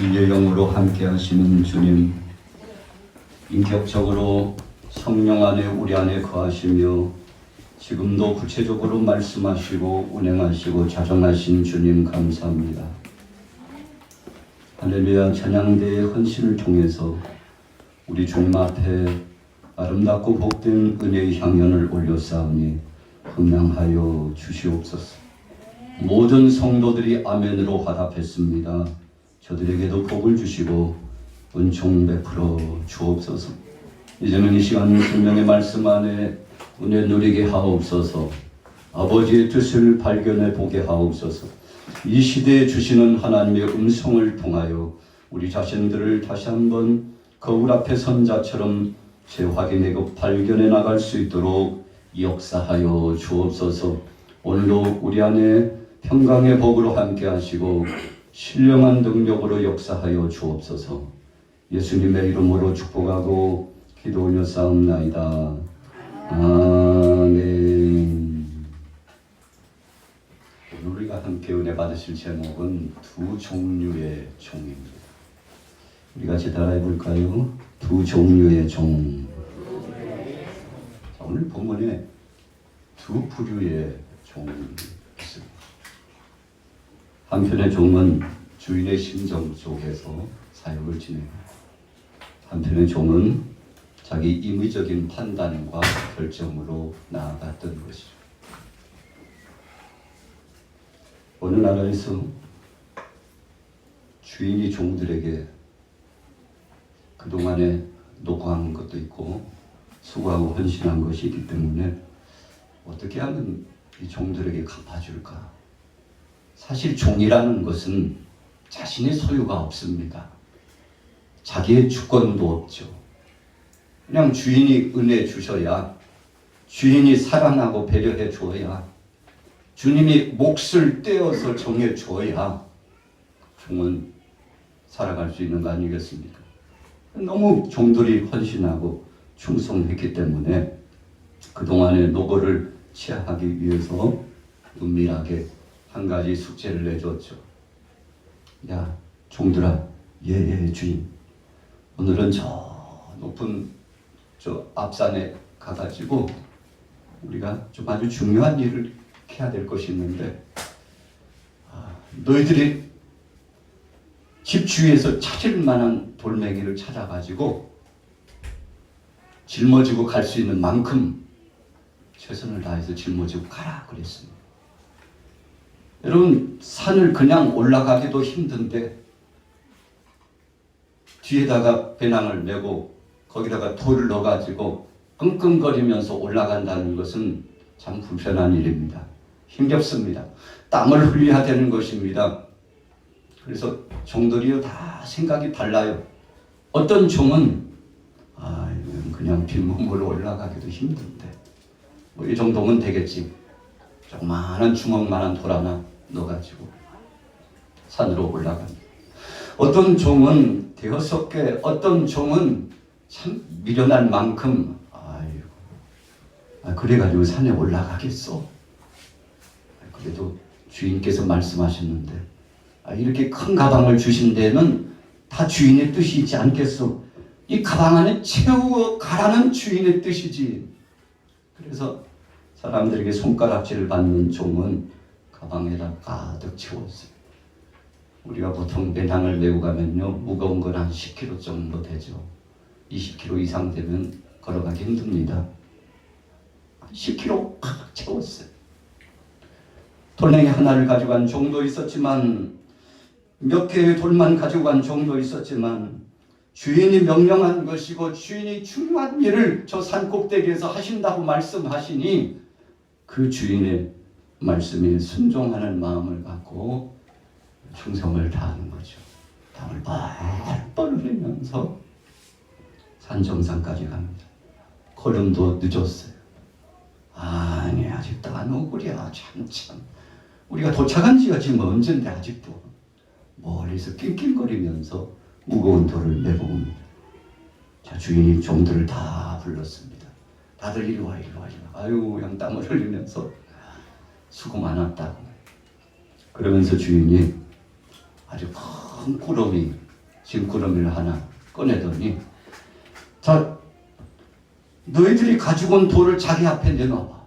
인류의 영으로 함께 하시는 주님, 인격적으로 성령 안에 우리 안에 거하시며 지금도 구체적으로 말씀하시고 운행하시고 자정하신 주님 감사합니다. 할렐루야. 찬양대의 헌신을 통해서 우리 주님 앞에 아름답고 복된 은혜의 향연을 올려싸우니 흥량하여 주시옵소서. 모든 성도들이 아멘으로 화답했습니다. 저들에게도 복을 주시고 은총 베풀어 주옵소서. 이제는 이 시간 생명의 말씀 안에 은혜 누리게 하옵소서. 아버지의 뜻을 발견해 보게 하옵소서. 이 시대에 주시는 하나님의 음성을 통하여 우리 자신들을 다시 한번 거울 앞에 선 자처럼 재확인하고 발견해 나갈 수 있도록 역사하여 주옵소서. 오늘도 우리 안에 평강의 복으로 함께 하시고 신령한 능력으로 역사하여 주옵소서. 예수님의 이름으로 축복하고 기도 올려 싸움나이다. 아멘. 함께 은혜 받으실 제목은 두 종류의 종입니다. 우리 같이 따라해 볼까요? 두 종류의 종. 자, 오늘 본문에 두 부류의 종이 있습니다. 한편의 종은 주인의 심정 속에서 사역을 진행합니다. 한편의 종은 자기 임의적인 판단과 결정으로 나아갔던 것이죠. 어느 나라에서 주인이 종들에게 그동안에 노고한 것도 있고 수고하고 헌신한 것이 있기 때문에 어떻게 하면 이 종들에게 갚아줄까? 사실 종이라는 것은 자신의 소유가 없습니다. 자기의 주권도 없죠. 그냥 주인이 은혜 주셔야, 주인이 사랑하고 배려해 줘야, 주님이 몫을 떼어서 정해 줘야 종은 살아갈 수 있는 거 아니겠습니까? 너무 종들이 헌신하고 충성했기 때문에 그동안의 노고를 취하기 위해서 은밀하게 한 가지 숙제를 내줬죠. 야, 종들아, 예, 주인. 오늘은 저 높은 저 앞산에 가가지고 우리가 좀 아주 중요한 일을 해야 될 것이 있는데, 너희들이 집 주위에서 찾을 만한 돌멩이를 찾아가지고 짊어지고 갈 수 있는 만큼 최선을 다해서 짊어지고 가라 그랬습니다. 여러분, 산을 그냥 올라가기도 힘든데 뒤에다가 배낭을 메고 거기다가 돌을 넣어가지고 끙끙거리면서 올라간다는 것은 참 불편한 일입니다. 힘겹습니다. 땀을 흘려야 되는 것입니다. 그래서 종들이요 다 생각이 달라요. 어떤 종은 이건 그냥 빈몸으로 올라가기도 힘든데 뭐 이 정도면 되겠지. 조그마한 주먹만한 돌 하나 넣어가지고 산으로 올라갑니다. 어떤 종은 대여섯 개, 어떤 종은 참 미련할 만큼 그래가지고 산에 올라가겠어. 그래도 주인께서 말씀하셨는데 이렇게 큰 가방을 주신 데는 다 주인의 뜻이 있지 않겠소? 이 가방 안에 채워 가라는 주인의 뜻이지. 그래서 사람들에게 손가락질을 받는 종은 가방에다 가득 채웠어요. 우리가 보통 배낭을 메고 가면요, 무거운 건 한 10kg 정도 되죠. 20kg 이상 되면 걸어가기 힘듭니다. 10kg 팍 채웠어요. 돌멩이 하나를 가져간 종도 있었지만, 몇 개의 돌만 가지고 간 종도 있었지만, 주인이 명령한 것이고 주인이 중요한 일을 저 산 꼭대기에서 하신다고 말씀하시니 그 주인의 말씀에 순종하는 마음을 갖고 충성을 다하는 거죠. 땀을 뻘뻘 흘리면서 산 정상까지 갑니다. 걸음도 늦었어요. 아니, 아직도 안 오구려. 참. 우리가 도착한 지가 지금 언젠데 아직도. 멀리서 낑낑거리면서 무거운 돌을 메고 옵니다. 자, 주인이 종들을 다 불렀습니다. 다들 이리 와. 아유, 그냥 땀을 흘리면서 수고 많았다고. 그러면서 주인이 아주 큰 꾸러미, 짐꾸러미를 하나 꺼내더니, 자, 너희들이 가지고 온 돌을 자기 앞에 내놔봐.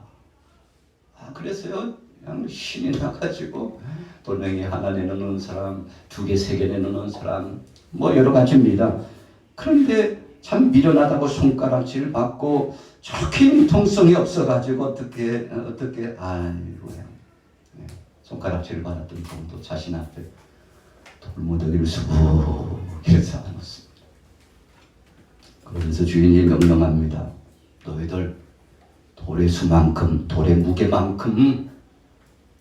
그래서요, 그냥 신이 나가지고 돌멩이 하나 내놓는 사람, 2개, 3개 내놓는 사람, 뭐 여러 가지입니다. 그런데 참 미련하다고 손가락질 받고 저렇게 융통성이 없어가지고 어떻게 손가락질 받았던 종도 자신 앞에 돌무더기를 수북해서 안았습니다. 그러면서 주인이 명령합니다. 너희들 돌의 수만큼, 돌의 무게만큼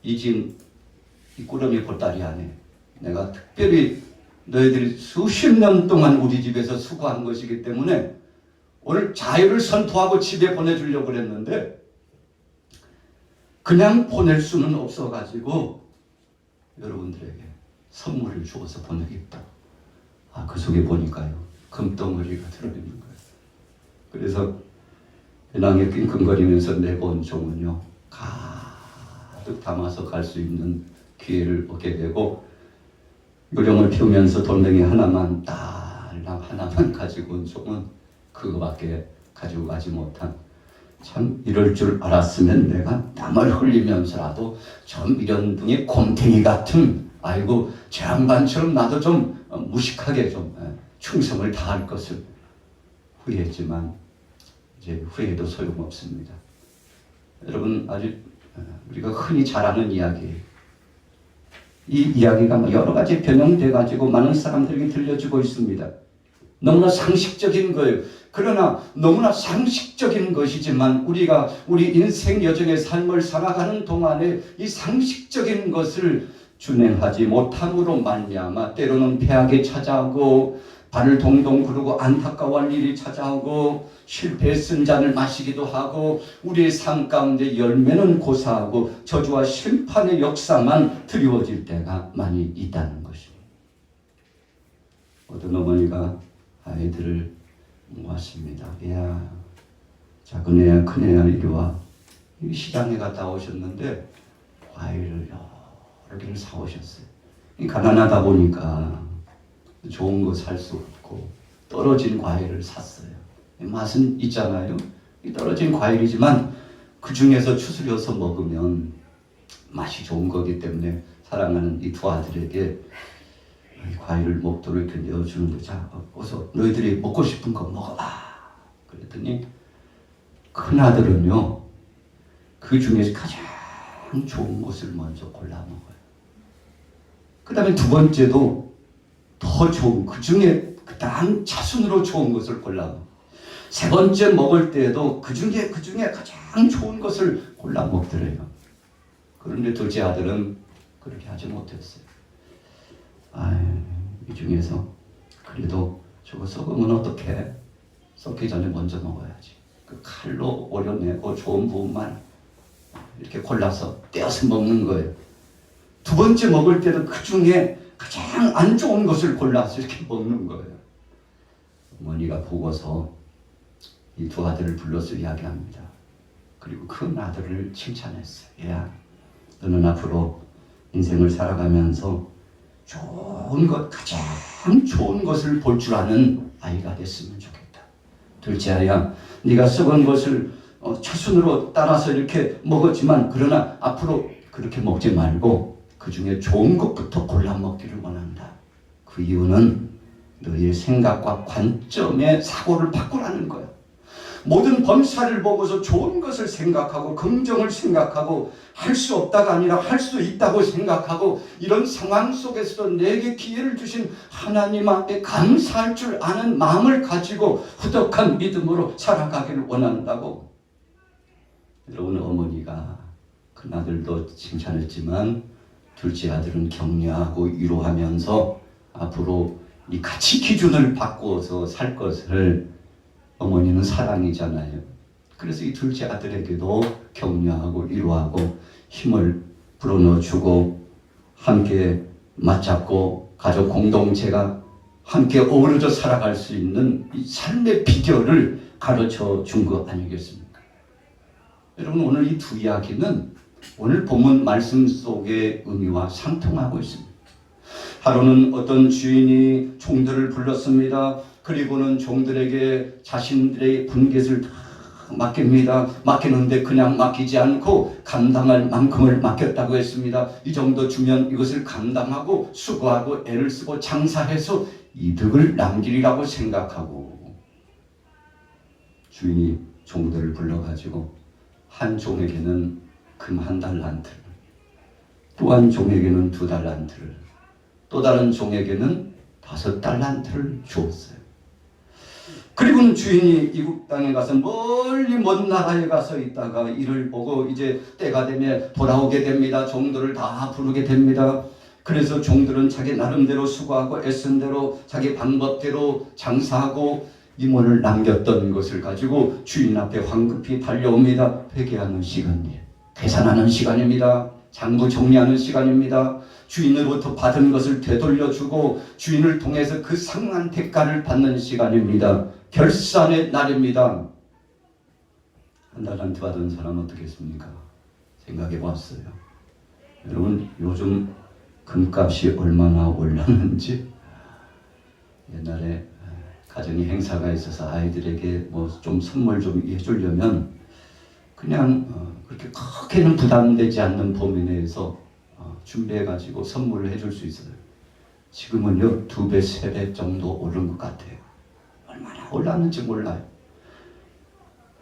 이 꾸러미 보따리 안에 내가 특별히 너희들이 수십 년 동안 우리 집에서 수고한 것이기 때문에 오늘 자유를 선포하고 집에 보내주려고 그랬는데 그냥 보낼 수는 없어가지고 여러분들에게 선물을 주어서 보내겠다. 그 속에 보니까요, 금덩어리가 들어있는 거예요. 그래서 배낭에 낑낑거리면서 내고 온 종은요, 가득 담아서 갈 수 있는 기회를 얻게 되고 요령을 피우면서 돌멩이 하나만 딸랑 하나만 가지고 온 종은 그거밖에 가지고 가지 못한, 참 이럴 줄 알았으면 내가 땀을 흘리면서라도 좀 이런 등의 곰탱이 같은, 아이고 제 양반처럼 나도 좀 무식하게 좀 충성을 다할 것을 후회했지만 이제 후회해도 소용없습니다. 여러분, 아주 우리가 흔히 잘 아는 이야기예요. 이 이야기가 여러 가지 변형돼 가지고 많은 사람들에게 들려주고 있습니다. 너무나 상식적인 거예요. 그러나 너무나 상식적인 것이지만 우리가 우리 인생 여정의 삶을 살아가는 동안에 이 상식적인 것을 준행하지 못함으로 말미암아 때로는 패하게 찾아오고 발을 동동 구르고 안타까워할 일이 찾아오고 실패의 쓴잔을 마시기도 하고 우리의 삶 가운데 열매는 고사하고 저주와 심판의 역사만 드리워질 때가 많이 있다는 것입니다. 어떤 어머니가 아이들을 모았습니다. 야, 작은 애야 큰 애야 이리 와. 시장에 갔다 오셨는데 과일을 여러 개를 사오셨어요. 가난하다 보니까 좋은 거 살 수 없고 떨어진 과일을 샀어요. 맛은 있잖아요. 떨어진 과일이지만 그 중에서 추스려서 먹으면 맛이 좋은 거기 때문에 사랑하는 이 두 아들에게 이 과일을 먹도록 이렇게 내어주는데, 자, 어서 너희들이 먹고 싶은 거 먹어봐. 그랬더니 큰 아들은요, 그 중에서 가장 좋은 것을 먼저 골라 먹어요. 그 다음에 두 번째도 더 좋은, 그 중에 그다음 차순으로 좋은 것을 골라 먹어요. 세 번째 먹을 때에도 그 중에 가장 좋은 것을 골라 먹더래요. 그런데 둘째 아들은 그렇게 하지 못했어요. 이 중에서 그래도 저거 썩으면 어떡해? 썩기 전에 먼저 먹어야지. 그 칼로 오려내고 좋은 부분만 이렇게 골라서 떼어서 먹는 거예요. 두 번째 먹을 때도 그 중에 가장 안 좋은 것을 골라서 이렇게 먹는 거예요. 어머니가 보고서 이 두 아들을 불러서 이야기합니다. 그리고 큰 아들을 칭찬했어요. 야, 너는 앞으로 인생을 살아가면서 좋은 것, 가장 좋은 것을 볼 줄 아는 아이가 됐으면 좋겠다. 둘째 아이야, 네가 썩은 것을 차순으로 따라서 이렇게 먹었지만 그러나 앞으로 그렇게 먹지 말고 그 중에 좋은 것부터 골라 먹기를 원한다. 그 이유는 너의 생각과 관점의 사고를 바꾸라는 거야. 모든 범사를 보고서 좋은 것을 생각하고 긍정을 생각하고 할 수 없다가 아니라 할 수 있다고 생각하고 이런 상황 속에서도 내게 기회를 주신 하나님 앞에 감사할 줄 아는 마음을 가지고 후덕한 믿음으로 살아가기를 원한다고. 여러분, 어머니가 큰 아들도 칭찬했지만 둘째 아들은 격려하고 위로하면서 앞으로 이 가치 기준을 바꾸어서 살 것을, 어머니는 사랑이잖아요. 그래서 이 둘째 아들에게도 격려하고 위로하고 힘을 불어넣어주고 함께 맞잡고 가족 공동체가 함께 어우러져 살아갈 수 있는 이 삶의 비결을 가르쳐 준 것 아니겠습니까? 여러분, 오늘 이 두 이야기는 오늘 본문 말씀 속의 의미와 상통하고 있습니다. 하루는 어떤 주인이 종들을 불렀습니다. 그리고는 종들에게 자신들의 분깃을 다 맡깁니다. 맡기는데 그냥 맡기지 않고 감당할 만큼을 맡겼다고 했습니다. 이 정도 주면 이것을 감당하고 수고하고 애를 쓰고 장사해서 이득을 남기리라고 생각하고 주인이 종들을 불러가지고 한 종에게는 금 1달란트를, 또 한 종에게는 2달란트를, 또 다른 종에게는 5달란트를 주었어요. 그리고는 주인이 이국 땅에 가서 멀리 먼 나라에 가서 있다가 이를 보고 이제 때가 되면 돌아오게 됩니다. 종들을 다 부르게 됩니다. 그래서 종들은 자기 나름대로 수고하고 애쓴 대로 자기 방법대로 장사하고 임원을 남겼던 것을 가지고 주인 앞에 황급히 달려옵니다. 회개하는 시간이에요. 계산하는 시간입니다. 장부 정리하는 시간입니다. 주인으로부터 받은 것을 되돌려주고 주인을 통해서 그 상한 대가를 받는 시간입니다. 결산의 날입니다. 1달란트 받은 사람 어떻겠습니까? 생각해 봤어요. 여러분 요즘 금값이 얼마나 올랐는지, 옛날에 가정에 행사가 있어서 아이들에게 뭐 좀 선물 좀 해주려면 그냥 그렇게 크게는 부담되지 않는 범위 내에서 준비해가지고 선물을 해줄 수 있어요. 지금은요 2배, 3배 정도 오른 것 같아요. 얼마나 올랐는지 몰라요.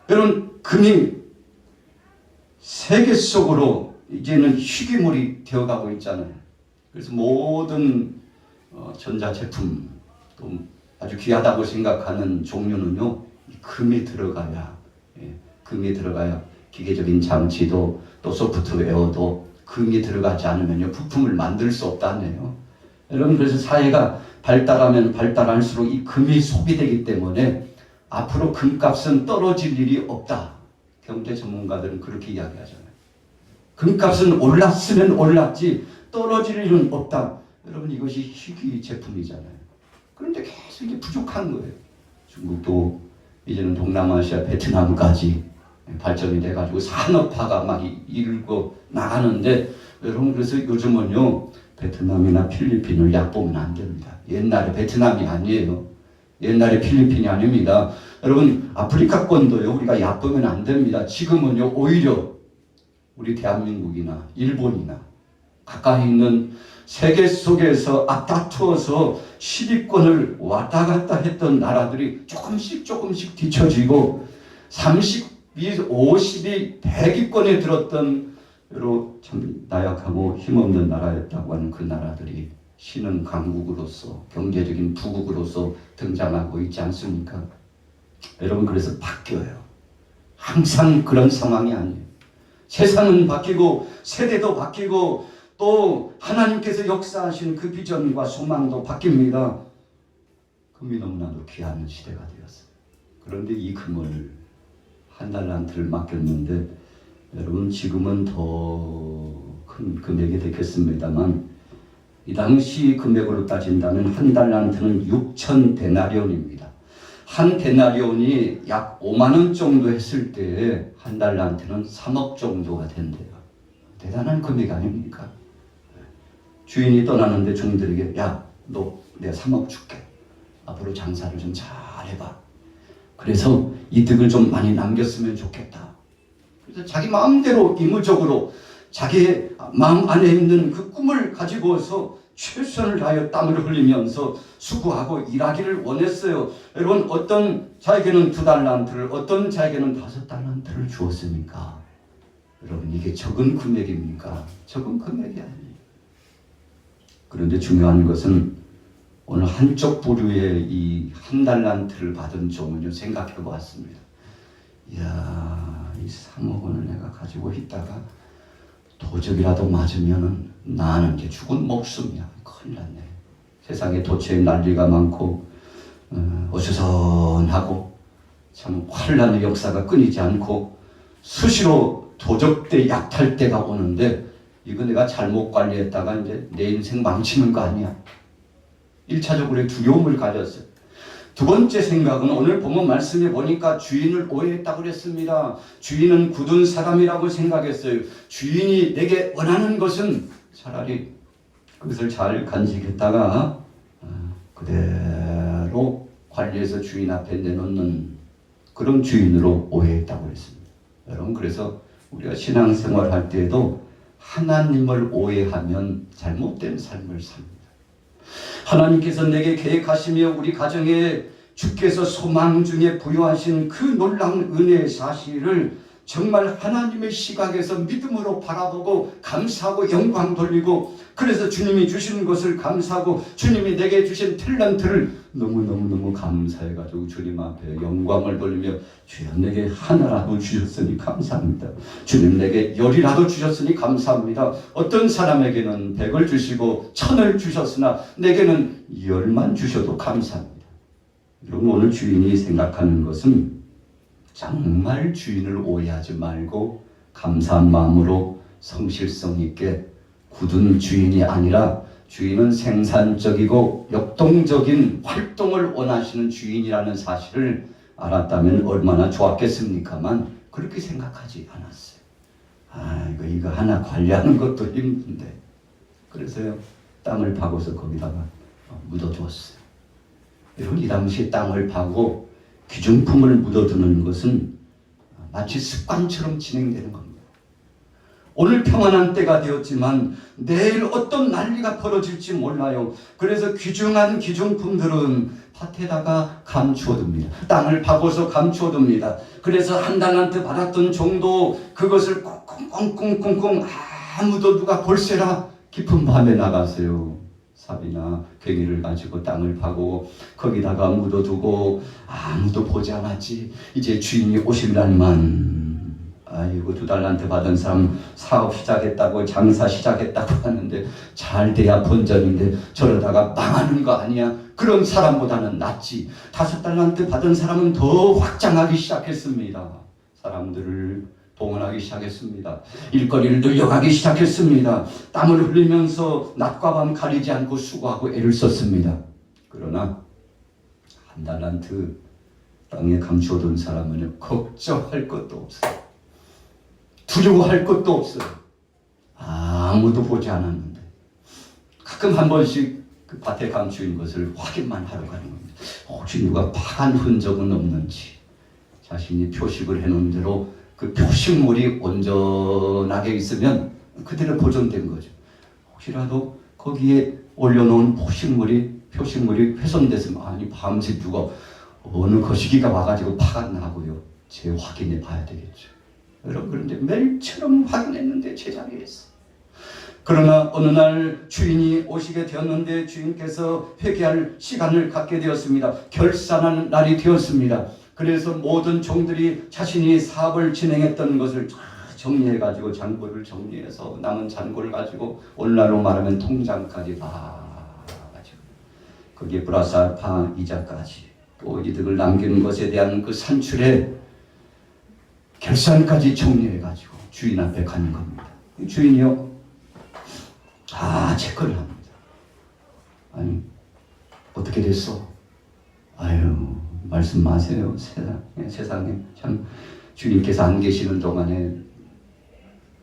여러분 금이 세계 속으로 이제는 희귀물이 되어가고 있잖아요. 그래서 모든 전자제품, 또 아주 귀하다고 생각하는 종류는요 금이 들어가야, 금이 들어가야 기계적인 장치도 또 소프트웨어도 금이 들어가지 않으면요 부품을 만들 수 없다네요. 여러분 그래서 사회가 발달하면 발달할수록 이 금이 소비되기 때문에 앞으로 금값은 떨어질 일이 없다. 경제 전문가들은 그렇게 이야기하잖아요. 금값은 올랐으면 올랐지 떨어질 일은 없다. 여러분 이것이 희귀 제품이잖아요. 그런데 계속 이게 부족한 거예요. 중국도 이제는 동남아시아 베트남까지 발전이 돼가지고 산업화가 막 일고 나가는데, 여러분 그래서 요즘은요 베트남이나 필리핀을 얕보면 안 됩니다. 옛날에 베트남이 아니에요. 옛날에 필리핀이 아닙니다. 여러분 아프리카권도요 우리가 얕보면 안 됩니다. 지금은요 오히려 우리 대한민국이나 일본이나 가까이 있는 세계 속에서 앞다투어서 10위권을 왔다 갔다 했던 나라들이 조금씩 뒤처지고 30위, 50위, 100위권에 들었던 여러 참 나약하고 힘없는 나라였다고 하는 그 나라들이 신흥 강국으로서 경제적인 부국으로서 등장하고 있지 않습니까? 여러분 그래서 바뀌어요. 항상 그런 상황이 아니에요. 세상은 바뀌고 세대도 바뀌고 또 하나님께서 역사하신 그 비전과 소망도 바뀝니다. 금이 너무나도 귀한 시대가 되었어요. 그런데 이 금을 한 달란트를 맡겼는데, 여러분 지금은 더 큰 금액이 되겠습니다만 이 당시 금액으로 따진다면 한 달란트는 6천 데나리온입니다. 한 데나리온이 약 5만 원 정도 했을 때 한 달란트는 3억 정도가 된대요. 대단한 금액 아닙니까? 주인이 떠나는데 종들에게 야, 너 내가 3억 줄게. 앞으로 장사를 좀 잘해봐. 그래서 이득을 좀 많이 남겼으면 좋겠다. 그래서 자기 마음대로 의무적으로 자기의 마음 안에 있는 그 꿈을 가지고서 최선을 다하여 땀을 흘리면서 수고하고 일하기를 원했어요. 여러분 어떤 자에게는 2달란트를, 어떤 자에게는 5달란트를 주었습니까? 여러분 이게 적은 금액입니까? 적은 금액이 아니에요. 그런데 중요한 것은 오늘 한쪽 부류의 이 1달란트를 받은 종을 생각해 보았습니다. 이야, 이 3억 원을 내가 가지고 있다가 도적이라도 맞으면 나는 게 죽은 목숨이야. 큰일 났네. 세상에 도처에 난리가 많고 어수선하고 참 환란의 역사가 끊이지 않고 수시로 도적대 약탈 때가 오는데, 이거 내가 잘못 관리했다가 이제 내 인생 망치는 거 아니야. 1차적으로 두려움을 가졌어요. 두 번째 생각은 오늘 본문 말씀에 보니까 주인을 오해했다고 그랬습니다. 주인은 굳은 사람이라고 생각했어요. 주인이 내게 원하는 것은 차라리 그것을 잘 간직했다가 그대로 관리해서 주인 앞에 내놓는 그런 주인으로 오해했다고 그랬습니다. 여러분 그래서 우리가 신앙생활 할 때에도 하나님을 오해하면 잘못된 삶을 삽니다. 하나님께서 내게 계획하시며 우리 가정에 주께서 소망 중에 부여하신 그 놀라운 은혜의 사실을 정말 하나님의 시각에서 믿음으로 바라보고 감사하고 영광 돌리고, 그래서 주님이 주신 것을 감사하고 주님이 내게 주신 탤런트를 너무너무 감사해가지고 주님 앞에 영광을 돌리며 주여 내게 하나라도 주셨으니 감사합니다. 주님 내게 열이라도 주셨으니 감사합니다. 어떤 사람에게는 100을 주시고 1000을 주셨으나 내게는 10만 주셔도 감사합니다. 여러분 오늘 주인이 생각하는 것은 정말 주인을 오해하지 말고 감사한 마음으로 성실성 있게 굳은 주인이 아니라 주인은 생산적이고 역동적인 활동을 원하시는 주인이라는 사실을 알았다면 얼마나 좋았겠습니까만 그렇게 생각하지 않았어요. 이거 하나 관리하는 것도 힘든데. 그래서요, 땅을 파고서 거기다가 묻어두었어요. 여러분, 이 당시에 땅을 파고 귀중품을 묻어두는 것은 마치 습관처럼 진행되는 겁니다. 오늘 평안한 때가 되었지만 내일 어떤 난리가 벌어질지 몰라요. 그래서 귀중한 귀중품들은 밭에다가 감추어둡니다. 땅을 파고서 감추어둡니다. 그래서 한 달란트 받았던 종도 그것을 꽁꽁꽁꽁꽁 아무도 누가 볼세라 깊은 밤에 나가세요. 삽이나 괭이를 가지고 땅을 파고 거기다가 묻어두고 아무도 보지 않았지. 이제 주인이 오실 날만, 아이고 2달란트 받은 사람 사업 시작했다고 장사 시작했다고 하는데 잘 돼야 본전인데 저러다가 망하는 거 아니야. 그런 사람보다는 낫지. 5달란트 받은 사람은 더 확장하기 시작했습니다. 사람들을 동원하기 시작했습니다. 일거리를 늘려가기 시작했습니다. 땀을 흘리면서 낮과 밤 가리지 않고 수고하고 애를 썼습니다. 그러나 1달란트 땅에 감추어둔 사람은 걱정할 것도 없어요. 두려워할 것도 없어요. 아무도 보지 않았는데 가끔 한 번씩 그 밭에 감추인 것을 확인만 하러 가는 겁니다. 혹시 누가 파간 흔적은 없는지. 자신이 표식을 해놓은 대로 그 표식물이 온전하게 있으면 그대로 보존된 거죠. 혹시라도 거기에 올려놓은 표식물이 훼손됐으면 아니 밤새 누가 어느 거시기가 와가지고 파가 나고요. 재확인해 봐야 되겠죠. 여러분, 그런데 매일처럼 확인했는데 제자리에 있어. 그러나 어느 날 주인이 오시게 되었는데 주인께서 회개할 시간을 갖게 되었습니다. 결산하는 날이 되었습니다. 그래서 모든 종들이 자신이 사업을 진행했던 것을 정리해가지고 잔고를 정리해서 남은 잔고를 가지고 오늘날로 말하면 통장까지 다 가지고 거기에 플러스 알파 이자까지 또 이득을 남기는 것에 대한 그 산출에 결산까지 정리해가지고 주인 앞에 가는 겁니다. 주인이요 다 체크를 합니다. 아니 어떻게 됐어? 아유 말씀 마세요. 세상에 참 주님께서 안 계시는 동안에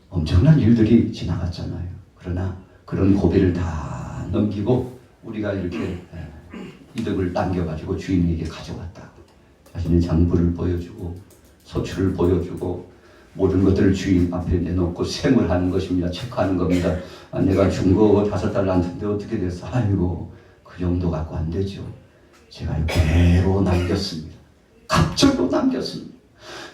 엄청난 일들이 지나갔잖아요. 그러나 그런 고비를 다 넘기고 우리가 이렇게 이득을 남겨가지고 주인에게 가져왔다. 자신의 장부를 보여주고 소출을 보여주고 모든 것들을 주인 앞에 내놓고 생물하는 것입니다. 체크하는 겁니다. 내가 준 거 5달란트인데 어떻게 됐어? 아이고 그 정도 갖고 안 되죠. 제가 그대로 남겼습니다. 갑절로 남겼습니다.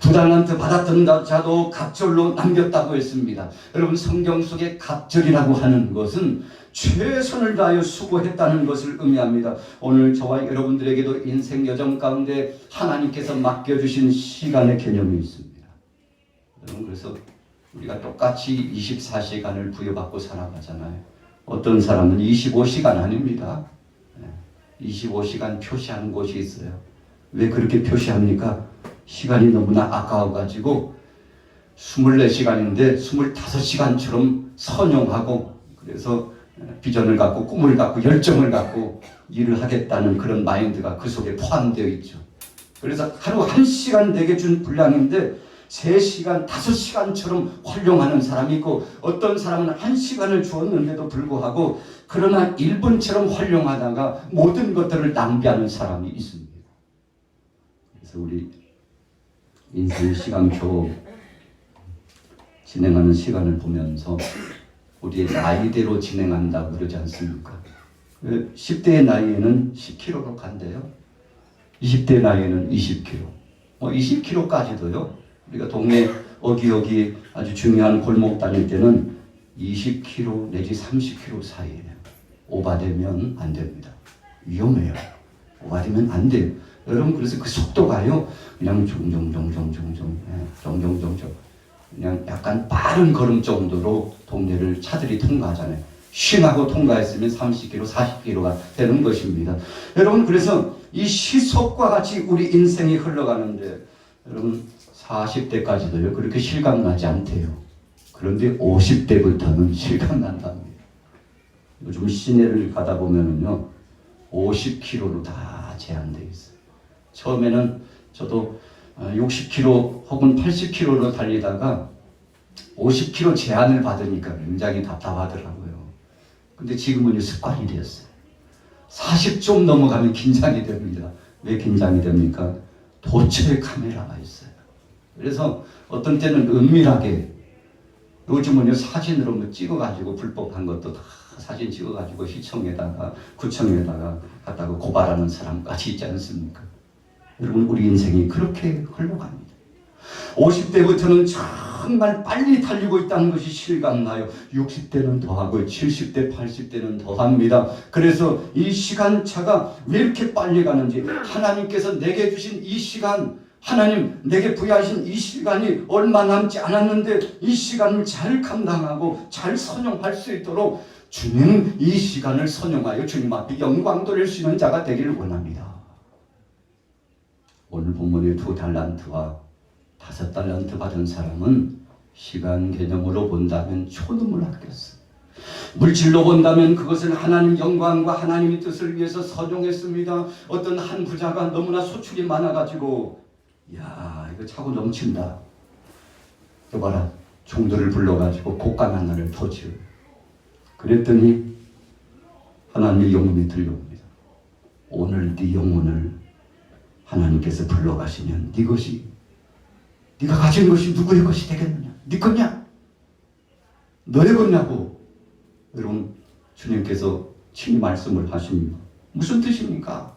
2달란트 받았던 자도 갑절로 남겼다고 했습니다. 여러분, 성경 속에 갑절이라고 하는 것은 최선을 다하여 수고했다는 것을 의미합니다. 오늘 저와 여러분들에게도 인생 여정 가운데 하나님께서 맡겨주신 시간의 개념이 있습니다. 여러분, 그래서 우리가 똑같이 24시간을 부여받고 살아가잖아요. 어떤 사람은 25시간 아닙니다. 25시간 표시하는 곳이 있어요. 왜 그렇게 표시합니까? 시간이 너무나 아까워가지고 24시간인데 25시간처럼 선용하고 그래서 비전을 갖고 꿈을 갖고 열정을 갖고 일을 하겠다는 그런 마인드가 그 속에 포함되어 있죠. 그래서 하루 1시간 내게 준 분량인데 3시간, 5시간처럼 활용하는 사람이 있고 어떤 사람은 1시간을 주었는데도 불구하고 그러나 1분처럼 활용하다가 모든 것들을 낭비하는 사람이 있습니다. 그래서 우리 인생 시간표 진행하는 시간을 보면서 우리의 나이대로 진행한다고 그러지 않습니까? 10대의 나이에는 10km로 간대요. 20대 나이에는 20km. 20km까지도요. 우리가 동네 어기어기 아주 중요한 골목 다닐 때는 20km 내지 30km 사이에요. 오바되면 안 됩니다. 위험해요. 오바되면 안 돼요. 여러분, 그래서 그 속도가요, 그냥 종종종종종종 그냥 약간 빠른 걸음 정도로 동네를 차들이 통과하잖아요. 쉰하고 통과했으면 30km, 40km가 되는 것입니다. 여러분, 그래서 이 시속과 같이 우리 인생이 흘러가는데 여러분 40대까지도요 그렇게 실감나지 않대요. 그런데 50대부터는 실감난답니다. 요즘 시내를 가다 보면은요 50km로 다 제한되어 있어요. 처음에는 저도 60km 혹은 80km로 달리다가 50kg 제한을 받으니까 굉장히 답답하더라고요. 근데 지금은 습관이 되었어요. 40좀 넘어가면 긴장이 됩니다. 왜 긴장이 됩니까? 도처에 카메라가 있어요. 그래서 어떤 때는 은밀하게, 요즘은 사진으로 뭐 찍어가지고 불법한 것도 다 사진 찍어가지고 시청에다가 구청에다가 갖다가 고발하는 사람까지 있지 않습니까? 여러분, 우리 인생이 그렇게 흘러갑니다. 50대부터는 정말 빨리 달리고 있다는 것이 실감나요. 60대는 더하고 70대, 80대는 더합니다. 그래서 이 시간차가 왜 이렇게 빨리 가는지, 하나님께서 내게 주신 이 시간, 하나님 내게 부여하신 이 시간이 얼마 남지 않았는데 이 시간을 잘 감당하고 잘 선용할 수 있도록 주님은 이 시간을 선용하여 주님 앞에 영광 돌릴 수 있는 자가 되기를 원합니다. 오늘 본문의 2달란트와 5달란트 받은 사람은 시간 개념으로 본다면 초등을 아꼈어. 물질로 본다면 그것을 하나님 영광과 하나님의 뜻을 위해서 선용했습니다. 어떤 한 부자가 너무나 소출이 많아가지고, 야, 이거 차고 넘친다. 여봐라, 종들을 불러가지고 곡간 하나를 터지요. 그랬더니 하나님의 영혼이 들려옵니다. 오늘 네 영혼을 하나님께서 불러가시면 네 것이, 네가 가진 것이 누구의 것이 되겠느냐? 네 거냐? 너의 거냐고. 여러분, 주님께서 친히 말씀을 하십니다. 무슨 뜻입니까?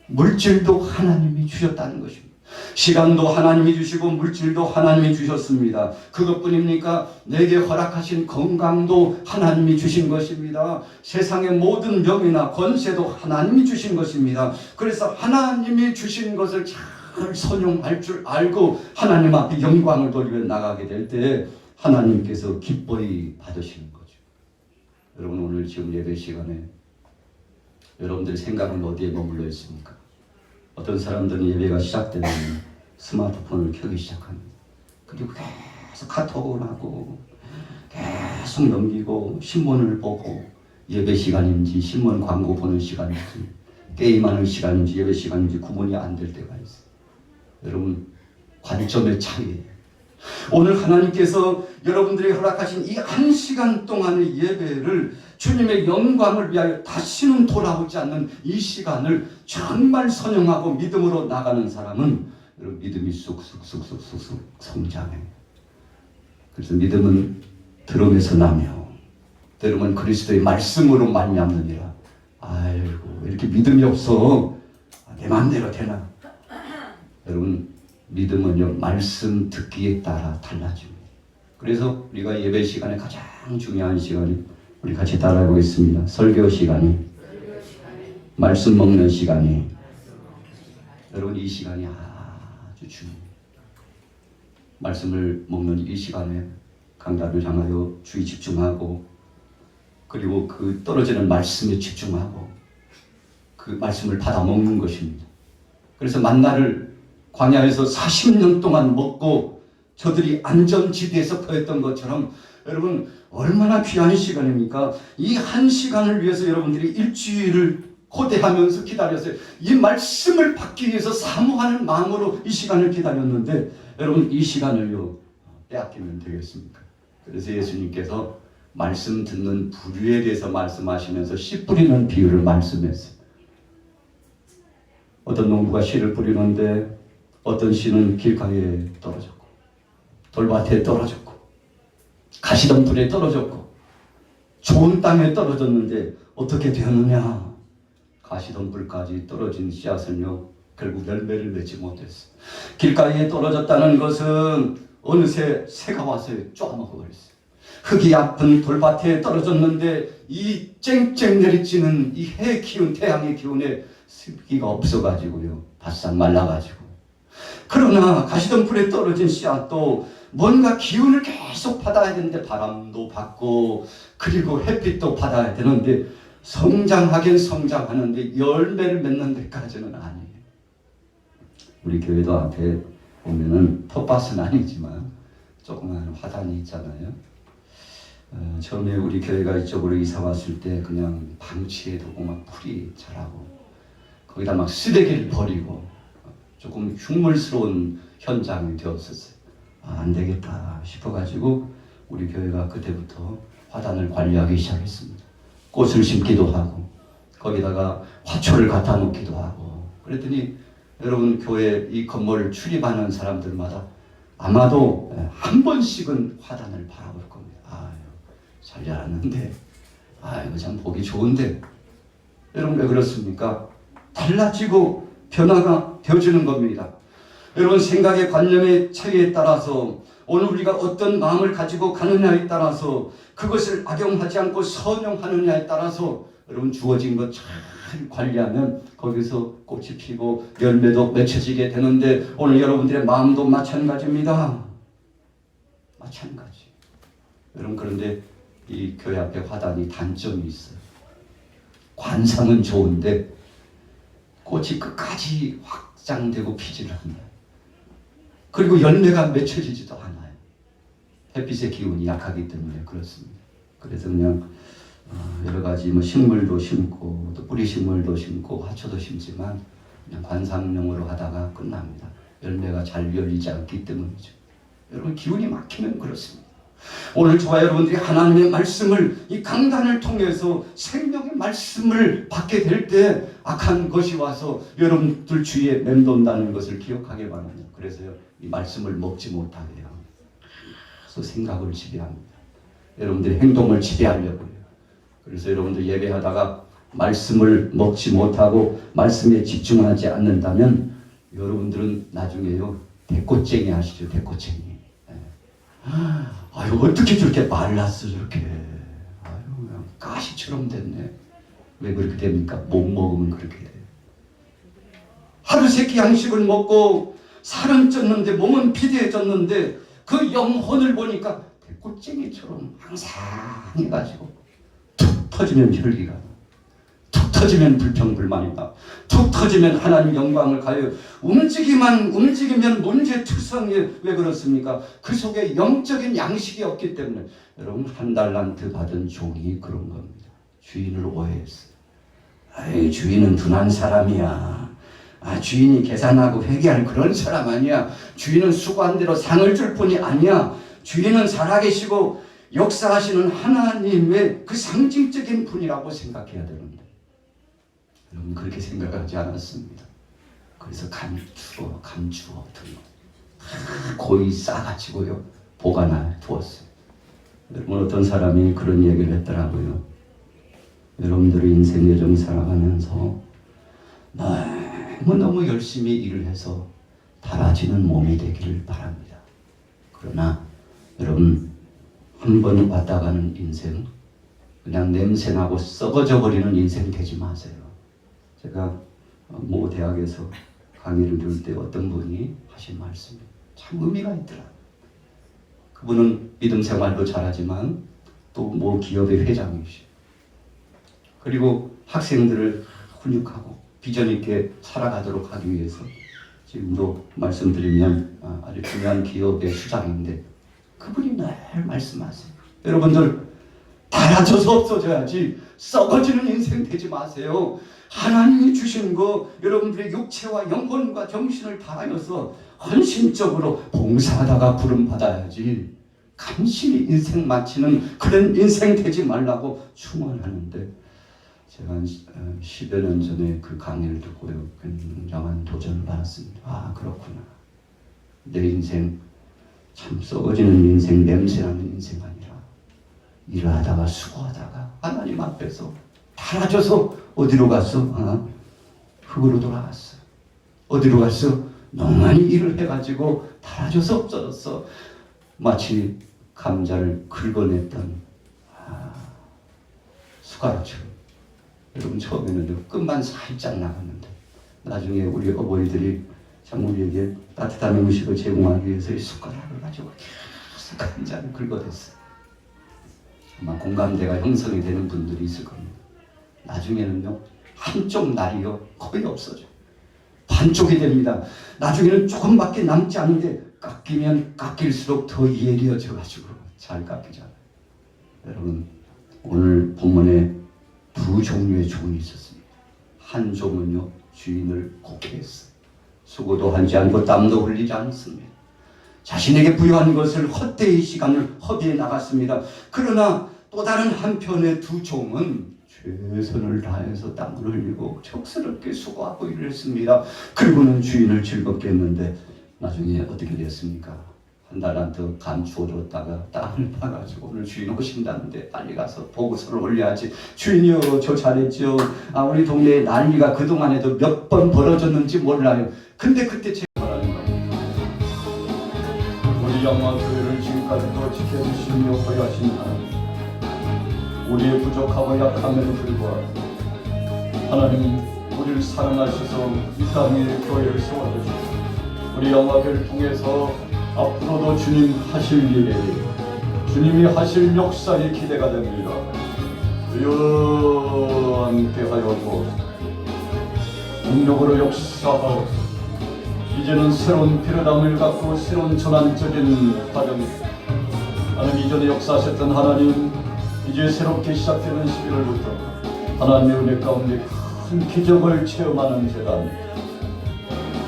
물질도 하나님이 주셨다는 것입니다. 시간도 하나님이 주시고 물질도 하나님이 주셨습니다. 그것뿐입니까? 내게 허락하신 건강도 하나님이 주신 것입니다. 세상의 모든 명예나 권세도 하나님이 주신 것입니다. 그래서 하나님이 주신 것을 잘 선용할 줄 알고 하나님 앞에 영광을 돌리며 나가게 될 때 하나님께서 기뻐히 받으시는 거죠. 여러분, 오늘 지금 예배 시간에 여러분들 생각은 어디에 머물러 있습니까? 어떤 사람들은 예배가 시작되면 스마트폰을 켜기 시작합니다. 그리고 계속 카톡을 하고 계속 넘기고 신문을 보고, 예배 시간인지 신문 광고 보는 시간인지 게임하는 시간인지 예배 시간인지 구분이 안 될 때가 있어요. 여러분, 관점의 차이예요. 오늘 하나님께서 여러분들이 허락하신 이 1시간 동안의 예배를 주님의 영광을 위하여 다시는 돌아오지 않는 이 시간을 정말 선용하고 믿음으로 나가는 사람은 여러분, 믿음이 쑥쑥 성장해요. 그래서 믿음은 들음에서 나며 들음은 그리스도의 말씀으로 말미암느니라. 아이고, 이렇게 믿음이 없어. 내 마음대로 되나? 여러분, 믿음은요, 말씀 듣기에 따라 달라집니다. 그래서 우리가 예배 시간에 가장 중요한 시간이, 우리 같이 따라해 보겠습니다. 설교 시간이, 말씀 먹는 시간이, 여러분, 이 시간이 아주 중요해요. 말씀을 먹는 이 시간에 강단을 향하여 주의 집중하고, 그리고 그 떨어지는 말씀에 집중하고 그 말씀을 받아 먹는 것입니다. 그래서 만나를 광야에서 40년 동안 먹고 저들이 안전지대에서 거했던 것처럼, 여러분, 얼마나 귀한 시간입니까? 이 1시간을 위해서 여러분들이 일주일을 고대하면서 기다렸어요. 이 말씀을 받기 위해서 사모하는 마음으로 이 시간을 기다렸는데, 여러분, 이 시간을요 빼앗기면 되겠습니까? 그래서 예수님께서 말씀 듣는 부류에 대해서 말씀하시면서 씨 뿌리는 비유를 말씀했어요. 어떤 농부가 씨를 뿌리는데 어떤 씨는 길가에 떨어졌고, 돌밭에 떨어졌고, 가시덤불에 떨어졌고, 좋은 땅에 떨어졌는데 어떻게 되었느냐? 가시덤불까지 떨어진 씨앗은요 결국 열매를 맺지 못했어요. 길가에 떨어졌다는 것은 어느새 새가 와서 쪼아먹어버렸어요. 흙이 아픈 돌밭에 떨어졌는데 이 쨍쨍 내리쬐는 이 해 기운, 태양의 기운에 습기가 없어가지고요 바싹 말라가지고. 그러나 가시덤불에 떨어진 씨앗도 뭔가 기운을 계속 받아야 되는데 바람도 받고 그리고 햇빛도 받아야 되는데 성장하긴 성장하는데 열매를 맺는 데까지는 아니에요. 우리 교회도 앞에 보면은 텃밭은 아니지만 조그만 화단이 있잖아요. 처음에 우리 교회가 이쪽으로 이사 왔을 때 그냥 방치해 두고 막 풀이 자라고 거기다 막 쓰레기를 버리고 조금 흉물스러운 현장이 되었었어요. 안 되겠다 싶어가지고 우리 교회가 그때부터 화단을 관리하기 시작했습니다. 꽃을 심기도 하고 거기다가 화초를 갖다 놓기도 하고 그랬더니 여러분 교회 이 건물 출입하는 사람들마다 아마도 한 번씩은 화단을 바라볼 겁니다. 아유, 잘 자랐는데 아이고 참 보기 좋은데 여러분 왜 그렇습니까? 달라지고 변화가 되어지는 겁니다. 여러분 생각의 관념의 차이에 따라서 오늘 우리가 어떤 마음을 가지고 가느냐에 따라서 그것을 악용하지 않고 선용하느냐에 따라서 여러분 주어진 것 잘 관리하면 거기서 꽃이 피고 열매도 맺혀지게 되는데 오늘 여러분들의 마음도 마찬가지입니다. 마찬가지. 여러분 그런데 이 교회 앞에 화단이 단점이 있어요. 관상은 좋은데 꽃이 끝까지 확장되고 피지를 않아요. 그리고 열매가 맺혀지지도 않아요. 햇빛의 기운이 약하기 때문에 그렇습니다. 그래서 그냥 여러 가지 뭐 식물도 심고 또 뿌리 식물도 심고 화초도 심지만 그냥 관상용으로 하다가 끝납니다. 열매가 잘 열리지 않기 때문이죠. 여러분 기운이 막히면 그렇습니다. 오늘 저와 여러분들이 하나님의 말씀을 이 강단을 통해서 생명의 말씀을 받게 될 때 악한 것이 와서 여러분들 주위에 맴돈다는 것을 기억하게 바랍니다. 그래서요 이 말씀을 먹지 못하게 해요. 그래서 생각을 지배합니다. 여러분들의 행동을 지배하려고요. 그래서 여러분들 예배하다가 말씀을 먹지 못하고 말씀에 집중하지 않는다면 여러분들은 나중에요 대꽃쟁이 아시죠? 대꽃쟁이. 아유 어떻게 저렇게 말랐어 저렇게. 아유 그냥 가시처럼 됐네. 왜 그렇게 됩니까? 못 먹으면 그렇게 돼요. 하루 세끼 양식을 먹고 살은 쪘는데 몸은 비대해졌는데 그 영혼을 보니까 대꽃쟁이처럼 항상해가지고 툭 터지면 혈기가 툭 터지면 불평불만이 나 툭 터지면 하나님 영광을 가요. 움직이면 문제투성이. 왜 그렇습니까? 그 속에 영적인 양식이 없기 때문에. 여러분 한 달란트 받은 종이 그런 겁니다. 주인을 오해했어요. 아이 주인은 둔한 사람이야. 주인이 계산하고 회계할 그런 사람 아니야. 주인은 수고한 대로 상을 줄 뿐이 아니야. 주인은 살아계시고 역사하시는 하나님의 그 상징적인 분이라고 생각해야 되는데 여러분 그렇게 생각하지 않았습니다. 그래서 감추어 둔 고이 싸가지고요 보관해 두었어요. 여러분 어떤 사람이 그런 얘기를 했더라고요. 여러분들의 인생 여정 살아가면서 너무 열심히 일을 해서 달아지는 몸이 되기를 바랍니다. 그러나 여러분 한 번 왔다 가는 인생 그냥 냄새나고 썩어져 버리는 인생 되지 마세요. 제가 모 대학에서 강의를 들을 때 어떤 분이 하신 말씀이 참 의미가 있더라. 그분은 믿음 생활도 잘하지만 또 모 기업의 회장이시죠. 그리고 학생들을 훈육하고 비전 있게 살아가도록 하기 위해서 지금도 말씀드리면 아주 중요한 기업의 수장인데 그분이 늘 말씀하세요. 여러분들 달아져서 없어져야지 썩어지는 인생 되지 마세요. 하나님이 주신 거 여러분들의 육체와 영혼과 정신을 다하여서 헌신적으로 봉사하다가 부름받아야지 간신히 인생 마치는 그런 인생 되지 말라고 충원하는데 제가 10여 년 전에 그 강의를 듣고요 굉장한 도전을 받았습니다. 그렇구나. 내 인생 참 썩어지는 인생, 냄새나는 인생 아니라 일을 하다가 수고하다가 하나님 앞에서 달아져서 어디로 갔어? 흙으로 돌아갔어. 어디로 갔어? 너무 많이 일을 해가지고 달아져서 없어졌어. 마치 감자를 긁어냈던 숟가락처럼. 여러분 처음에는 끝만 살짝 나갔는데 나중에 우리 어머니들이 참 우리에게 따뜻한 음식을 제공하기 위해서 이 숟가락을 가지고 계속 감자를 긁어댔어요. 아마 공감대가 형성이 되는 분들이 있을 겁니다. 나중에는요 한쪽 날이요 거의 없어져 반쪽이 됩니다. 나중에는 조금밖에 남지 않는데 깎이면 깎일수록 더 예리해져 가지고 잘 깎이잖아요. 여러분 오늘 본문에 두 종류의 종이 있었습니다. 한 종은요 주인을 곡해했어요. 수고도 하지 않고 땀도 흘리지 않습니다. 자신에게 부여한 것을 헛되이 시간을 허비해 나갔습니다. 그러나 또 다른 한편의 두 종은 최선을 다해서 땀을 흘리고 척스럽게 수고하고 일을 했습니다. 그리고는 주인을 즐겁게 했는데 나중에 어떻게 됐습니까? 한 달란트 감추어줬다가 땅을 파가지고 오늘 주인 오신다는데 빨리 가서 보고서를 올려야지. 주인이요, 저 잘했죠. 우리 동네에 난리가 그동안에도 몇 번 벌어졌는지 몰라요. 근데 그때 제가 말하는 겁니다. 우리 영광교회를 지금까지도 지켜주시며 허여하신 하나님, 우리의 부족하고 약함에도 불구하고 하나님 우리를 사랑하셔서 이 땅에 교회를 세워주시고 우리 영광교회를 통해서 앞으로도 주님 하실 일에 주님이 하실 역사에 기대가 됩니다. 주여 함께하여 주옵소서. 능력으로 역사하옵소서. 이제는 새로운 피로담을 갖고 새로운 전환적인 과정이 하나님 이전에 역사하셨던 하나님 이제 새롭게 시작되는 11월부터 하나님의 은혜 가운데 큰 기적을 체험하는 재단,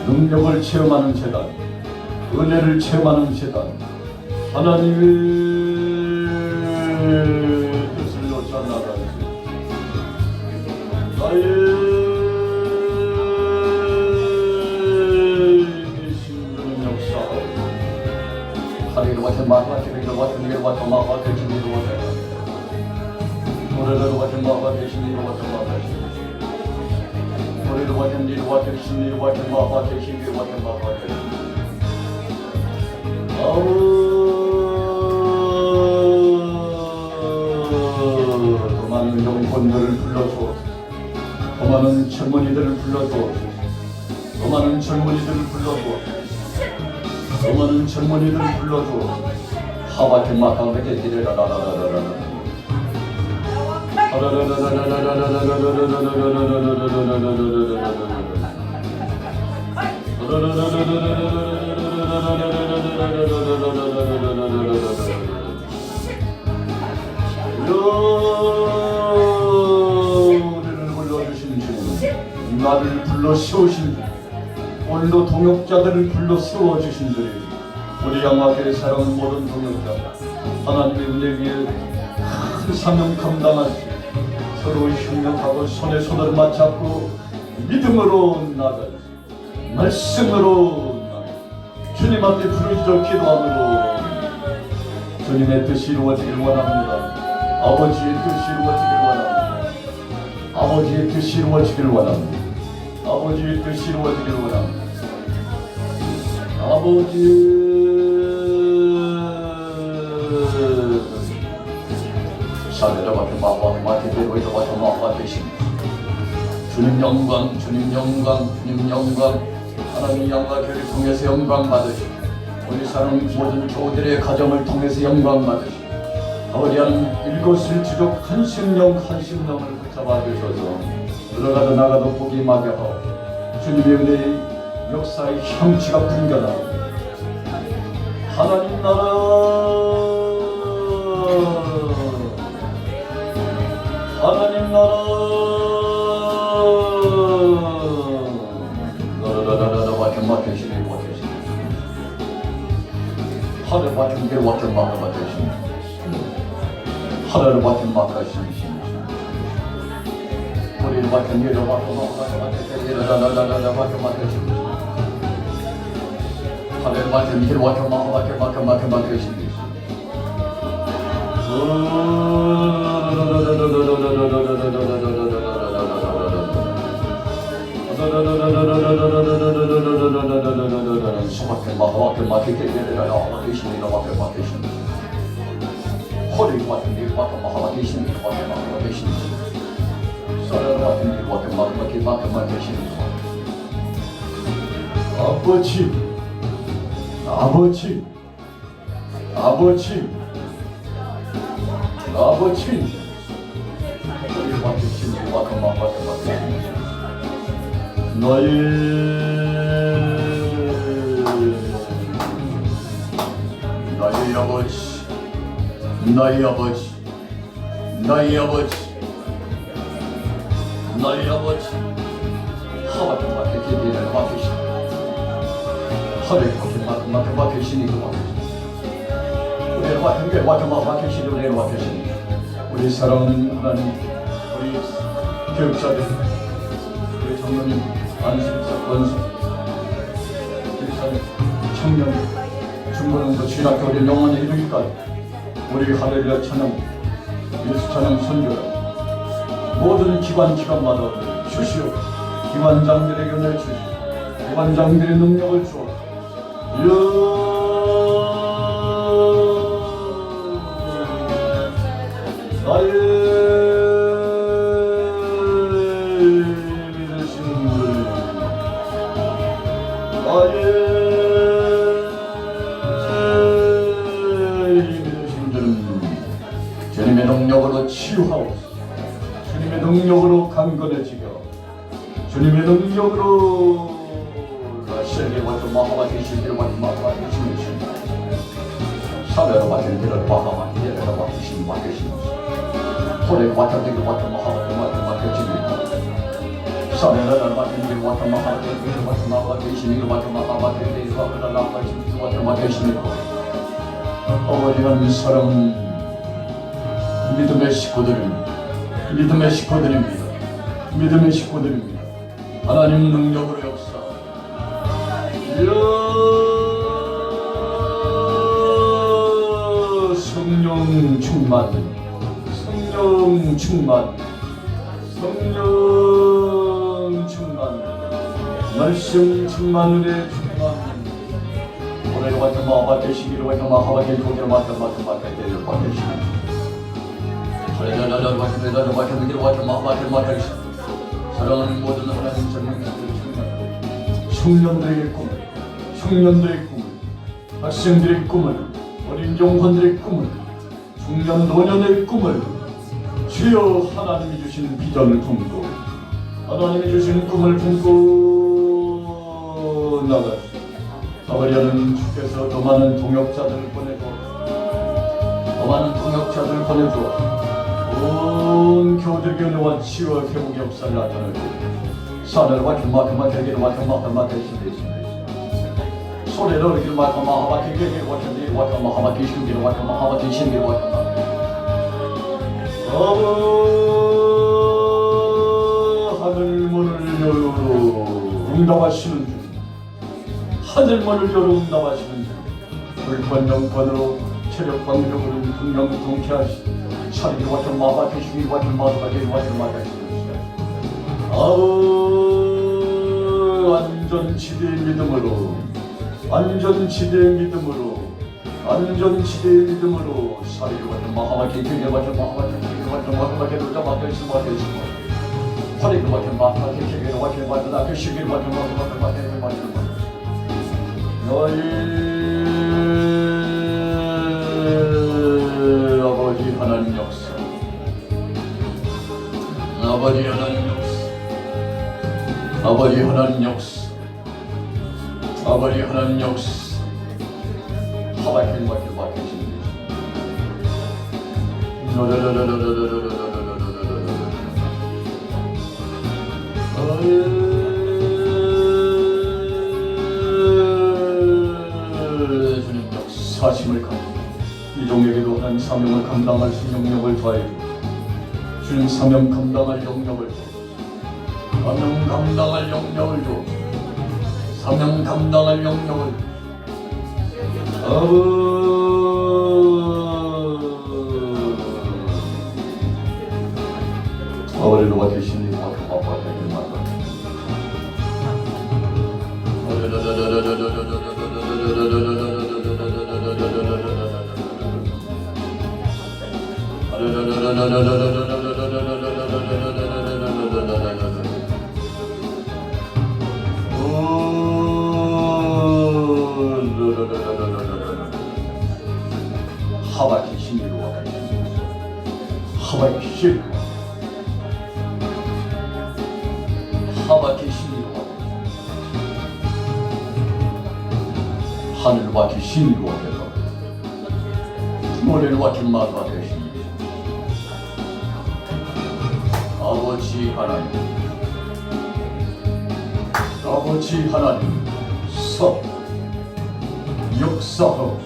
능력을 체험하는 재단, 은혜를 체험하는 재단, 하나님의 뜻을 놓지 않나가지 나의 신부는 역사하고 하리로 와서 마하티리로 와서 니로 와서 마하티리로 와서 노래로 와서 마하티리로 와서 마하티리로 노래로 와서 니로 와서 신니로 와서 마하티리로 와서 마하티리로 더 많은 영혼들을 불러줘. 더 많은 젊은이들을 불러줘. 더 많은 젊은이들을 불러줘. 더 많은 젊은이들을 불러줘. 하바테 마타베게 디레라라라라라라. 우리를 불러주신 주님, 나를 불러 세우신 주님, 오늘도 동역자들을 불러 세워주신 주님, 우리 양화교회 사랑하는 모든 동역자 하나님의 은혜 위에 큰 사명 감당하시 서로 협력하고 손에 손을 맞잡고 믿음으로 나가시 말씀으로 주님 앞에 부르짖어 기도함으로 주님의 뜻이 이루어지길 원합니다. 아버지의 뜻이 이루어지길 원합니다. 아버지의 뜻이 이루어지길 원합니다. 아버지의 뜻이 이루어지길 원합니다. 아버지의 사대로 같은 마티대로 이로 같은 마와 되신 주님 영광, 주님 영광, 주님 영광, 하나님 영광교회를 통해서 영광 받으시고 우리 사랑 모든 교우들의 가정을 통해서 영광 받으시고 아버지 하나님 일거수일투족 한심령을 붙잡아 주셔서 들어가도 나가도 복이 막여하고 주님의 은혜의 역사의 형체가 분간하고 하나님 나라 하나님 나라 하늘 같은 길 같은 마음 같으신 하늘 같은 막 같으신 우리 같은 일을 같은 마음 같으신 일을 같은 하늘 같은 길 같은 마음 같으신 수박해 마하와케 계시니라 마하와케 허리 같은 일 마하와케 계시니라 마하와케 계시니라 사랑 같은 일 마하와케 계시니라 아버지 아버지 아버지 아버지 우리 와주신 마하와케 나의 아버지, 나의 아버지, 나의 아버지, 나의 아버지, 하와도 맡게 기대를 맡기시오. 하늘의 맡은 계시니 우리의 맡은 게 맡은 계시니 우리의 맡은 계시니 우리 사랑하는 하나님, 우리 교육자들, 우리 장로님, 안심사, 원수, 청년, 중고등부, 진학교 우리 영원히 이르기까지 우리 할렐루야 찬양, 예수 찬양 선교 모든 기관마다 주시오. 기관장들에게 은혜 주시오. 기관장들의 능력을 주어 나의 믿으신 분, 나의 믿으신 분은 주님의 능력으로 치유하옵소서. 주님의 능력으로 강건해지며 주님의 능력으로 세계와 좀 마하가 되시기를 마하가 되시는 사회로 맡은 길을 마하가 예배로 맡으시는 호레가 맡은 길을 마하가 되시는 사회를 맡은 길을 마하가 되시는 마하가 되시는 어머니는 사랑은 믿음의 식구들입니다. 하나님 능력으로 역사 성령 충만 말씀 충만 은혜 충만 오늘 같은 마하바 되시기를 같은 마하바 되시기를 같은 마하바 되시기를 사랑하는 모든 하나님 청년들의 꿈을, 학생들의 꿈을, 어린 영혼들의 꿈을, 중년 노년의 꿈을 주여 하나님이 주신 비전을 품고 하나님이 주신 꿈을 품고 나가 가버려는 주께서 더 많은 동역자들을 보내주어 온 교들의 은혜와 치유와 회복의 역사를 나타내고 사례를 맡은 만큼만 되기를 맡은 만큼만 되시되 소리를 이기를 맡은 마하바 되기를 맡은 일 맡은 마하바 되시기를 맡은 마하바 되시기를 맡은 하늘문을 열어 응답하시는 주 하늘문을 열어 응답하시는 주 불권 영권으로 체력 방력으로 분명 통쾌하시고 차리기 같은 마바 되시기 같은 마바 되기 같은 마바 되시기 안전지대의 믿음으로 사리기 같은 마하바 되기 같은 마하바 되기 같은 마하바 되기 같은 마하바 되시기 허리기 같은 마하바 되기 같은 마하바 되시기 같은 마하바 되기 같은 너희 아버지 하나님 역사 하바켄 맡으시는 주님 역사심을 감당 이종에게도 하나님 사명을 감당할 수 있는 영역을 더해 주님 사명 감당할 영역을 사명 감당할 영역을 아버지로가 되시니 아빠 되길 말라 하바키 신이로 하늘 맡기 신이로 되라 모래를 맡긴 마가 되시니 아버지 하나님 섭 역사하오.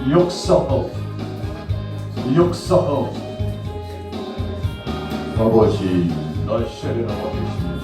역사하오. 역사하오. 아버지, 나 세례나가 계십니다.